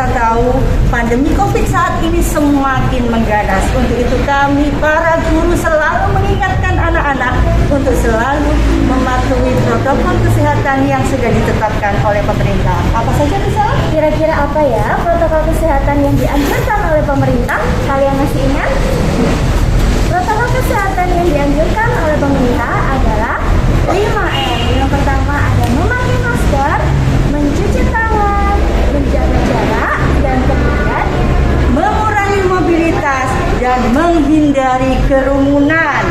kita tahu pandemi COVID saat ini semakin mengganas. Untuk itu kami para guru selalu mengingatkan anak-anak untuk selalu mematuhi protokol kesehatan yang sudah ditetapkan oleh pemerintah. Apa saja misalnya? Kira-kira apa ya protokol kesehatan yang dianjurkan oleh pemerintah? Kalian masih ingat? Protokol kesehatan yang dianjurkan oleh pemerintah adalah 5M. Yang pertama ada memakai masker, mencuci tangan, menjaga jarak, dan kemudian mengurangi mobilitas dan menghindari kerumunan.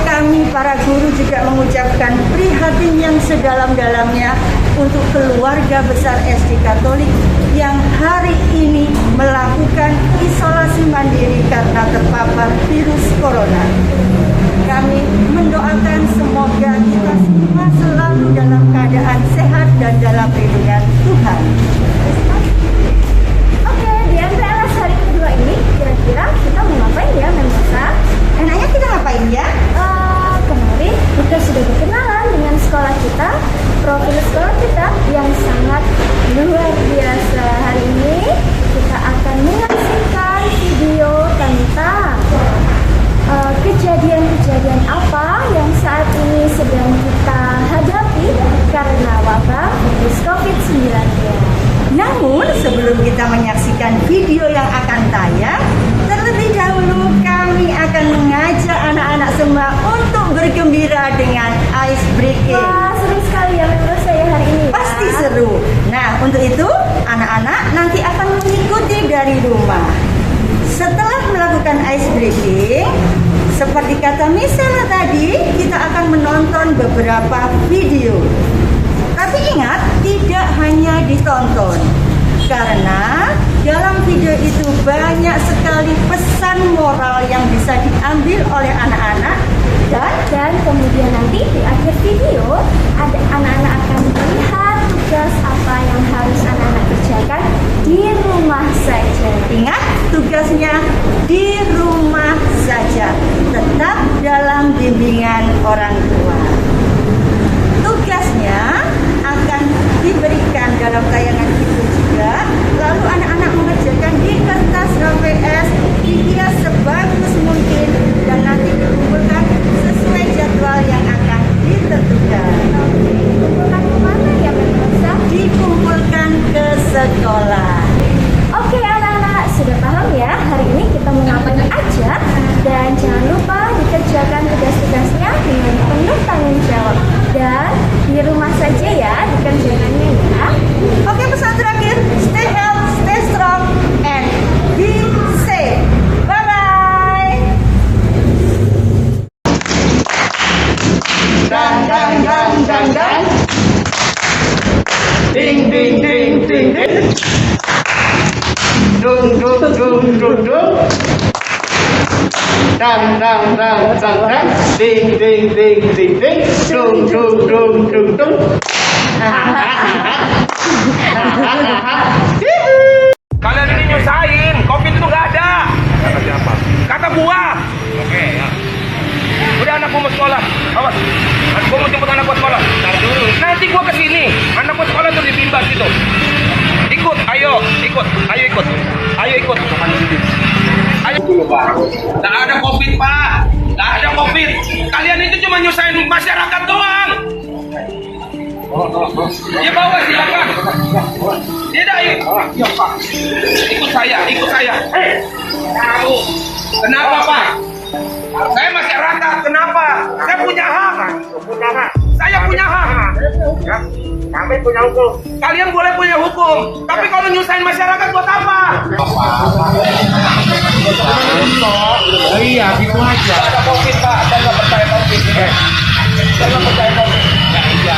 Kami para guru juga mengucapkan prihatin yang sedalam-dalamnya untuk keluarga besar SD Katolik yang hari ini melakukan isolasi mandiri karena terpapar virus corona. Kami mendoakan semoga kita semua selalu dalam keadaan sehat dan dalam lindungan Tuhan. Oke, di MPLS hari kedua ini kira-kira kita mau ngapain ya, Mendosa? Enaknya kita ngapain ya? Kemarin kita sudah berkenalan dengan sekolah kita, profil sekolah kita yang sangat luar biasa. Hari ini kita akan menyaksikan video tentang kejadian-kejadian apa yang saat ini sedang kita hadapi karena wabah virus COVID-19. Namun sebelum kita menyaksikan video yang akan tayang, terlebih dahulu kami akan mengajak anak-anak semua untuk bergembira dengan ice breaking. Wah, seru sekali ya menurut saya hari ini. Pasti seru. Nah, untuk itu anak-anak nanti akan mengikuti dari rumah. Setelah melakukan ice breaking, seperti kata Misana tadi, kita akan menonton beberapa video. Tapi ingat, tidak hanya ditonton. Karena dalam video itu banyak sekali pesan moral yang bisa diambil oleh anak-anak. Dan kemudian nanti di akhir video, anak-anak akan melihat tugas apa yang harus anak-anak kerjakan di rumah saja. Ingat, tugasnya di rumah saja, tetap dalam bimbingan orang tua. Tugasnya akan diberikan dalam tayangan itu juga, lalu anak-anak mengerjakan di kertas HVS, dihias sebagus mungkin, dan nanti dikumpulkan sesuai jadwal yang akan ditentukan. Dikumpulkan kemana ya, Mendosa? Dikumpulkan ke sekolah. Oke anak-anak, sudah paham ya hari ini kita mau ngapain aja? Dan jangan lupa dikerjakan tugas-tugasnya dengan penuh tanggung jawab. Dan di rumah saja ya dikerjakannya ya. Oke, pesan terakhir, stay healthy, stay strong, and be safe. Bye-bye. Dan. Ding, ding, ding, ding, ding. Dung. Dan. Ding, ding, ding, ding, ding. Dung. Kalian ini nyusahin, COVID itu nggak ada. Kata siapa? Kata gua. Oke, ya. Udah anak gua mau sekolah. Awas. Gua mau jemput anak gua sekolah. Ntar dulu. Nanti gua kesini. Anak gua sekolah tuh di Bimbas gitu. Ikut. Ayo ikut. Ayo. Nggak ada COVID, Pak. Nggak ada COVID. Kalian itu cuma nyusahin masyarakat doang. Dia bawa silakan. Dia dah ikut saya. Kamu kenapa, Pak? Saya masyarakat. Kenapa? Saya punya hak. Saya punya hak. Kami punya hukum. Kalian boleh punya hukum, tapi kalau nyusahin masyarakat buat apa? Iya, gitu aja. Ada COVID, Pak. Saya nggak percaya COVID. Saya nggak percaya COVID. Iya.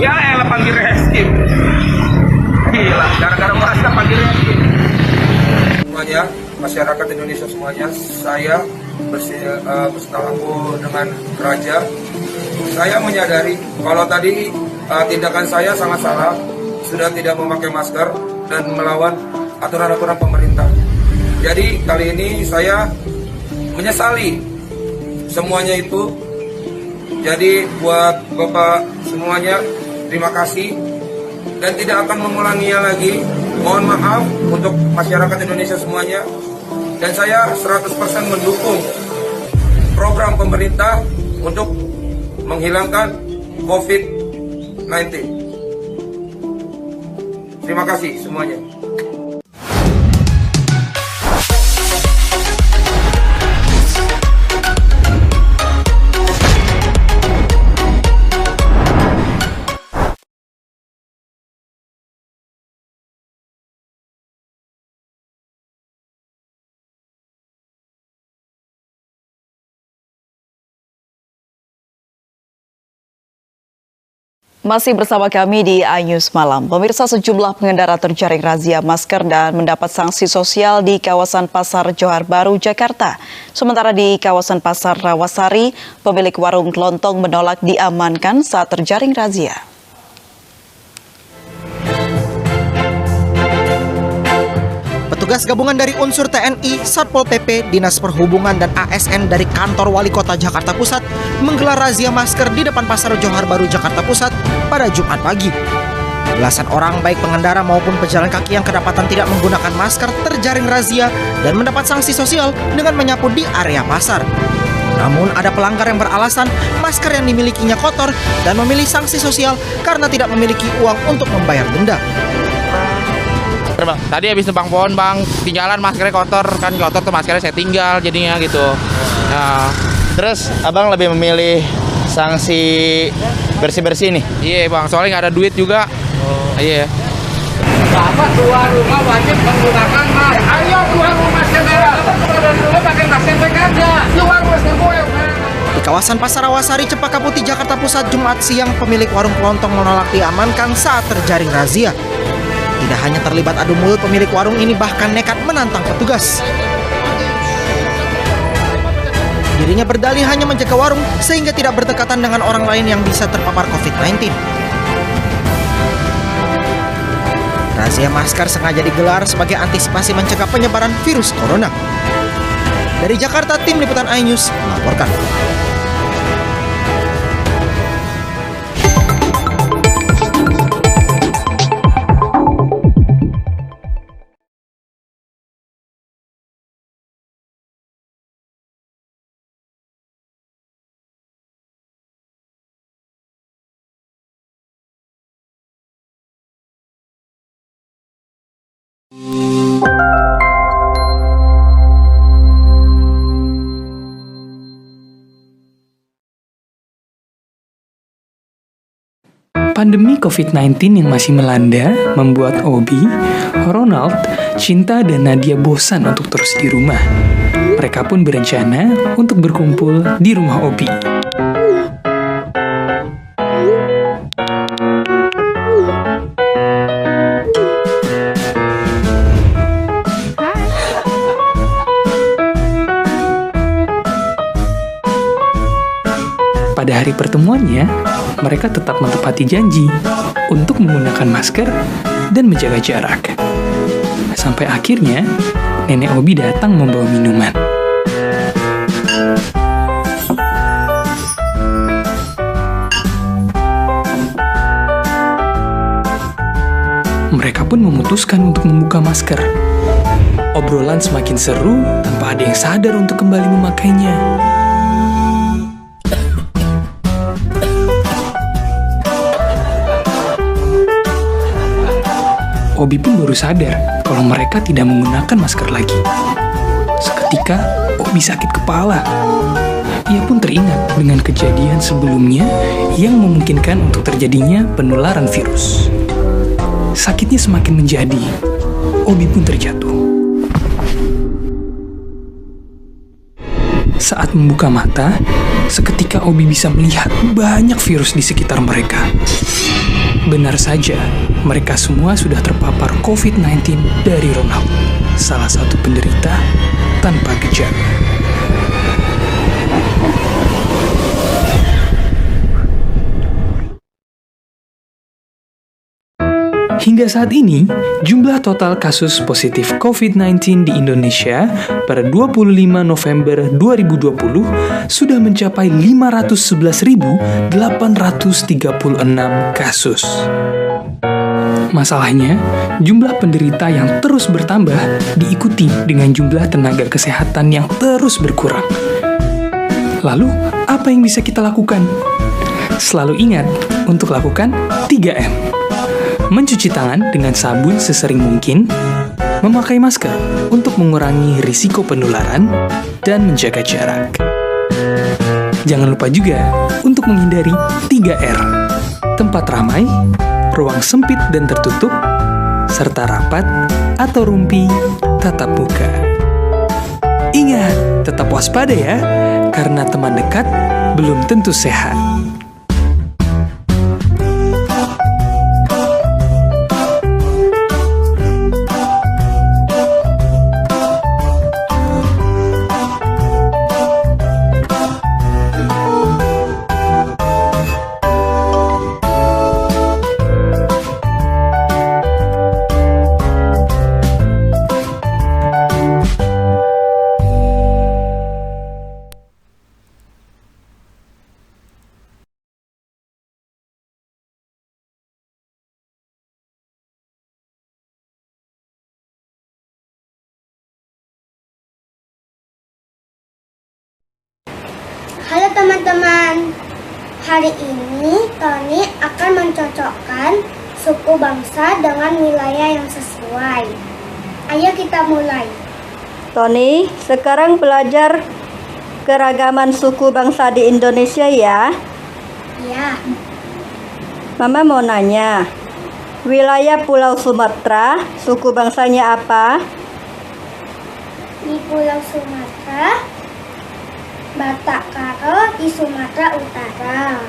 Ya elah panggil rescue. Gila, gara-gara merasa panggil rescue. Semuanya, masyarakat Indonesia semuanya, saya bersalamu dengan Raja. Saya menyadari kalau tadi tindakan saya sangat salah, sudah tidak memakai masker dan melawan aturan-aturan pemerintah. Jadi kali ini saya menyesali semuanya itu. Jadi buat Bapak semuanya, terima kasih dan tidak akan mengulanginya lagi. Mohon maaf untuk masyarakat Indonesia semuanya. Dan saya 100% mendukung program pemerintah untuk menghilangkan COVID-19. Terima kasih semuanya. Masih bersama kami di iNews Malam. Pemirsa, sejumlah pengendara terjaring razia masker dan mendapat sanksi sosial di kawasan Pasar Johar Baru, Jakarta. Sementara di kawasan Pasar Rawasari, pemilik warung kelontong menolak diamankan saat terjaring razia. Petugas gabungan dari unsur TNI, Satpol PP, Dinas Perhubungan, dan ASN dari kantor Wali Kota Jakarta Pusat menggelar razia masker di depan Pasar Johar Baru, Jakarta Pusat pada Jumat pagi. Belasan orang baik pengendara maupun pejalan kaki yang kedapatan tidak menggunakan masker terjaring razia dan mendapat sanksi sosial dengan menyapu di area pasar. Namun ada pelanggar yang beralasan masker yang dimilikinya kotor dan memilih sanksi sosial karena tidak memiliki uang untuk membayar denda. Bang, tadi habis numpang pohon bang, tinggalan maskernya kotor, kan kotor tuh maskernya saya tinggal jadinya gitu. Nah, terus abang lebih memilih sanksi bersih-bersih nih? Iya bang, soalnya nggak ada duit juga. Iya. Bapak tuan rumah wajib menggunakan masker. Ayo tuan rumah sendiri, dulu pakai masker aja. Tuan masker gue. Di kawasan Pasar Rawasari, Cempaka Putih, Jakarta Pusat, Jumat siang, pemilik warung kelontong menolak diamankan saat terjaring razia. Tidak hanya terlibat adu mulut, pemilik warung ini bahkan nekat menantang petugas. Dirinya berdalih hanya menjaga warung sehingga tidak berdekatan dengan orang lain yang bisa terpapar COVID-19. Razia masker sengaja digelar sebagai antisipasi mencegah penyebaran virus corona. Dari Jakarta, tim liputan iNews melaporkan. Pandemi COVID-19 yang masih melanda membuat Obi, Ronald, Cinta, dan Nadia bosan untuk terus di rumah. Mereka pun berencana untuk berkumpul di rumah Obi. Pada hari pertemuannya, mereka tetap menepati janji untuk menggunakan masker dan menjaga jarak. Sampai akhirnya, Nenek Obi datang membawa minuman. Mereka pun memutuskan untuk membuka masker. Obrolan semakin seru tanpa ada yang sadar untuk kembali memakainya. Obi pun baru sadar kalau mereka tidak menggunakan masker lagi. Seketika, Obi sakit kepala. Ia pun teringat dengan kejadian sebelumnya yang memungkinkan untuk terjadinya penularan virus. Sakitnya semakin menjadi, Obi pun terjatuh. Saat membuka mata, seketika Obi bisa melihat banyak virus di sekitar mereka. Benar saja, mereka semua sudah terpapar COVID-19 dari Ronald, salah satu penderita tanpa gejala. Hingga saat ini, jumlah total kasus positif COVID-19 di Indonesia pada 25 November 2020 sudah mencapai 511.836 kasus. Masalahnya, jumlah penderita yang terus bertambah diikuti dengan jumlah tenaga kesehatan yang terus berkurang. Lalu, apa yang bisa kita lakukan? Selalu ingat untuk lakukan 3M. Mencuci tangan dengan sabun sesering mungkin, memakai masker untuk mengurangi risiko penularan, dan menjaga jarak. Jangan lupa juga untuk menghindari 3R. Tempat ramai, ruang sempit dan tertutup, serta rapat atau rumpi tatap muka. Ingat, tetap waspada ya, karena teman dekat belum tentu sehat. Halo teman-teman, hari ini Tony akan mencocokkan suku bangsa dengan wilayah yang sesuai. Ayo kita mulai. Tony, sekarang belajar keragaman suku bangsa di Indonesia ya. Ya, Mama mau nanya, wilayah Pulau Sumatera, suku bangsanya apa? di Pulau Sumatera, Batak Karo di Sumatera Utara.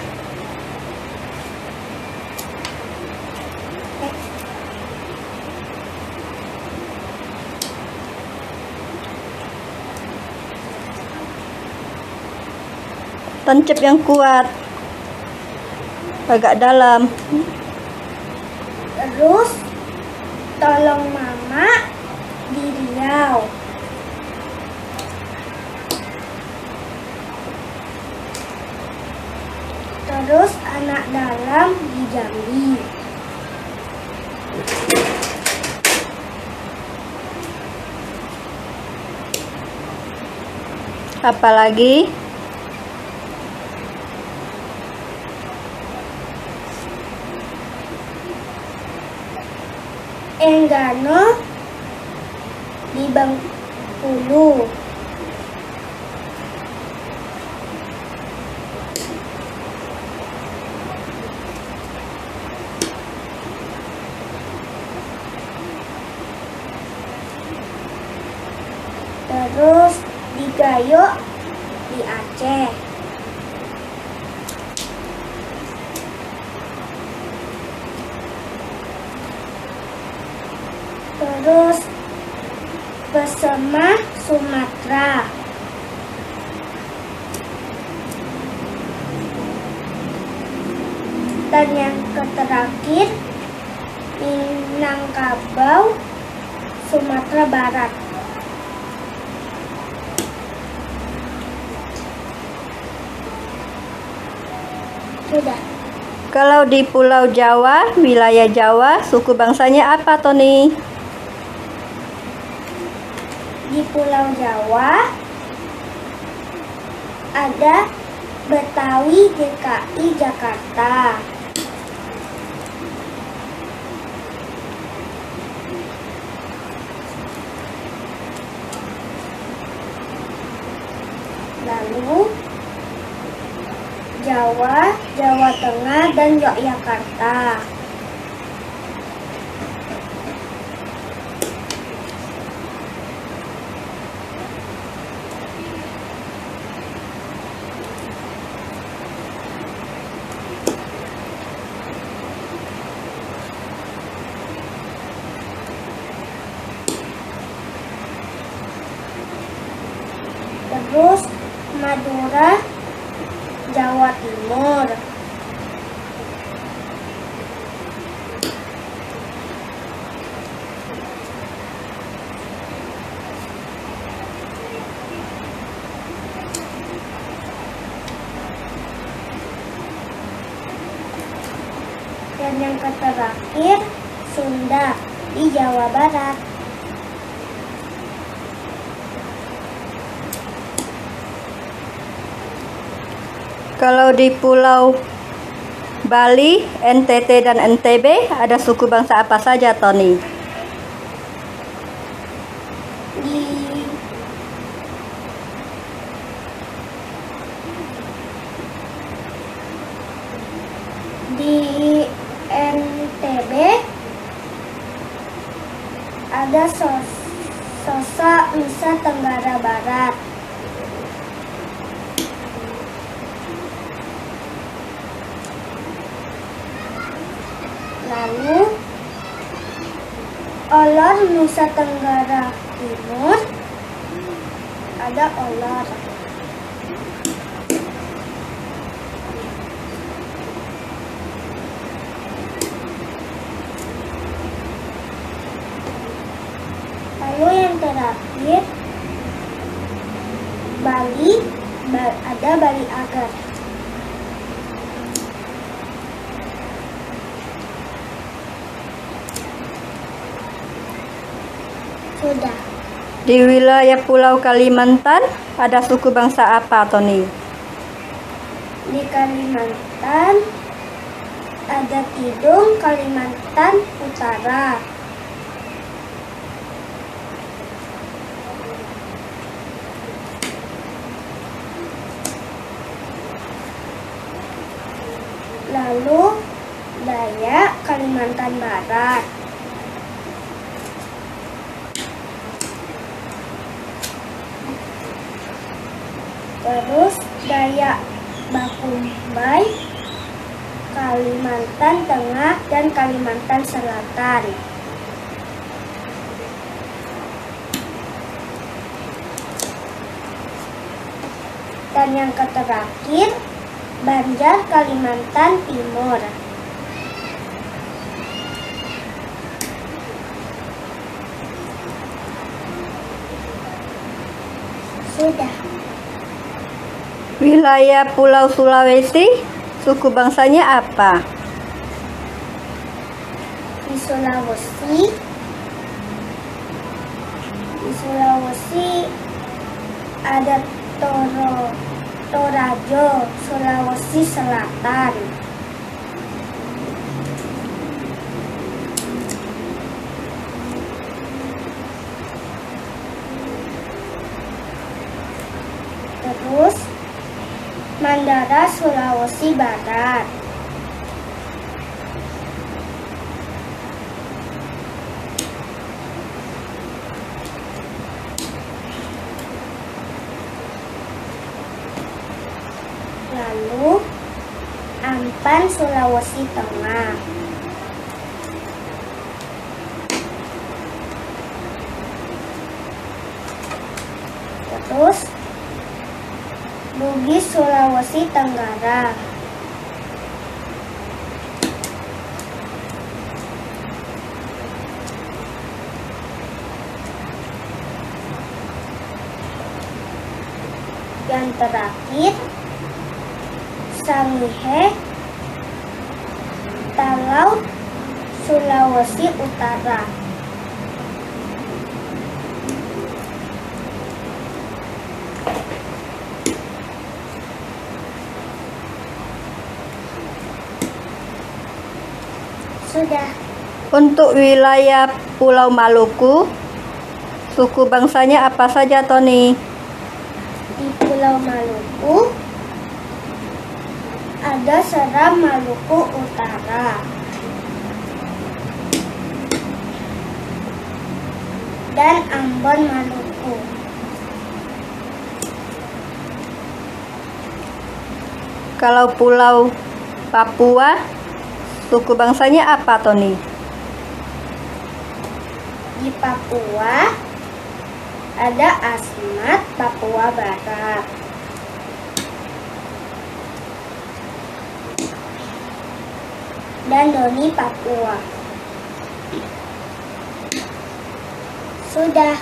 Tancap yang kuat, agak dalam. Terus tolong Mama di Riau. Terus anak dalam di Jambi. Apalagi? Enggano di Bengkulu. Terus di Gayo di Aceh. Terus Pesema Sumatera. Dan yang terakhir Minangkabau Sumatera Barat. Sudah. Kalau di Pulau Jawa, wilayah Jawa, suku bangsanya apa, Tony? Di Pulau Jawa ada Betawi DKI Jakarta. Lalu Jawa, Jawa Tengah, dan Yogyakarta. Terus Madura, Jawa Timur. Dan yang terakhir, Sunda di Jawa Barat. Kalau di Pulau Bali, NTT, dan NTB ada suku bangsa apa saja, Tony? Di NTB ada Sosa Nusa Tenggara Barat. Lalu Olor Nusa Tenggara Timur ada Olor. Lalu yang terakhir Bali, ada Bali Agar. Sudah. Di wilayah Pulau Kalimantan ada suku bangsa apa, Tony? Di Kalimantan ada Tidung Kalimantan Utara. Lalu Dayak Kalimantan Barat. Terus Dayak Bakumbai, Kalimantan Tengah, dan Kalimantan Selatan. Dan yang terakhir Banjar Kalimantan Timur. Sudah. Wilayah Pulau Sulawesi, suku bangsanya apa? Di Sulawesi ada Torajo, Sulawesi Selatan. Terus Mandara, Sulawesi Barat. Lalu Ampan, Sulawesi Tengah. Terus Bugis, Sulawesi Tenggara. Yang terakhir Sangihe, Talaut, Sulawesi Utara. Sudah. Untuk wilayah Pulau Maluku, suku bangsanya apa saja, Tony? Di Pulau Maluku ada Seram Maluku Utara dan Ambon Maluku. Kalau Pulau Papua, suku bangsanya apa, Tony? Di Papua ada Asmat Papua Barat dan Doni Papua. Sudah.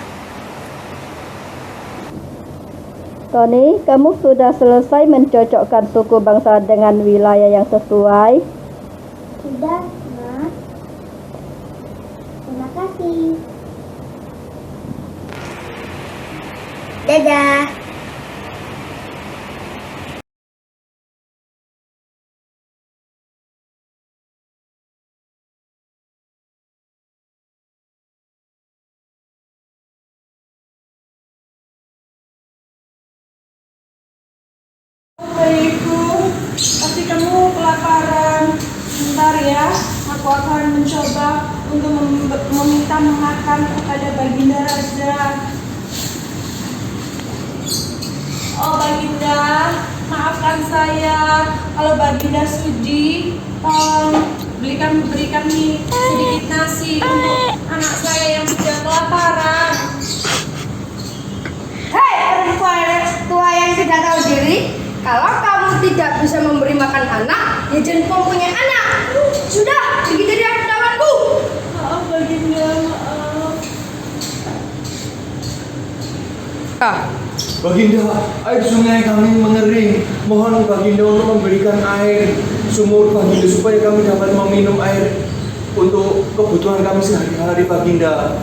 Tony, kamu sudah selesai mencocokkan suku bangsa dengan wilayah yang sesuai? Sudah. kasih. Dadah. Assalamualaikum, pasti kamu kelaparan. Sebentar ya, aku akan mencoba untuk meminta makan kepada Baginda Raja. Oh Baginda, maafkan saya. Kalau Baginda sudi, tolong berikan nih sedikit nasi untuk anak saya yang sudah kelaparan. Hei perempuan tua yang tidak tahu diri, kalau kamu tidak bisa memberi makan anak, ya jangan mempunyai anak. Sudah, pergi dari hadapanku. Maaf Baginda, maaf. Baginda, air sungai kami mengering. Mohon Baginda untuk memberikan air sumur Baginda supaya kami dapat meminum air untuk kebutuhan kami sehari-hari, Baginda.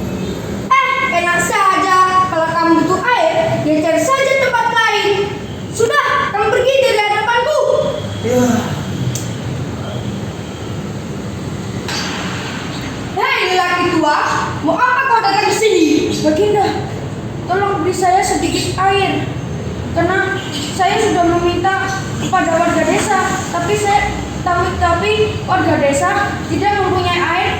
Enak saja. Kalau kamu butuh air, ya cari saja tempat lain. Sudah, kamu pergi dari hadapanku. Ya. Hei lelaki tua, mau apa kau datang ke sini? Baginda, tolong beri saya sedikit air. Karena saya sudah meminta kepada warga desa, tapi warga desa tidak mempunyai air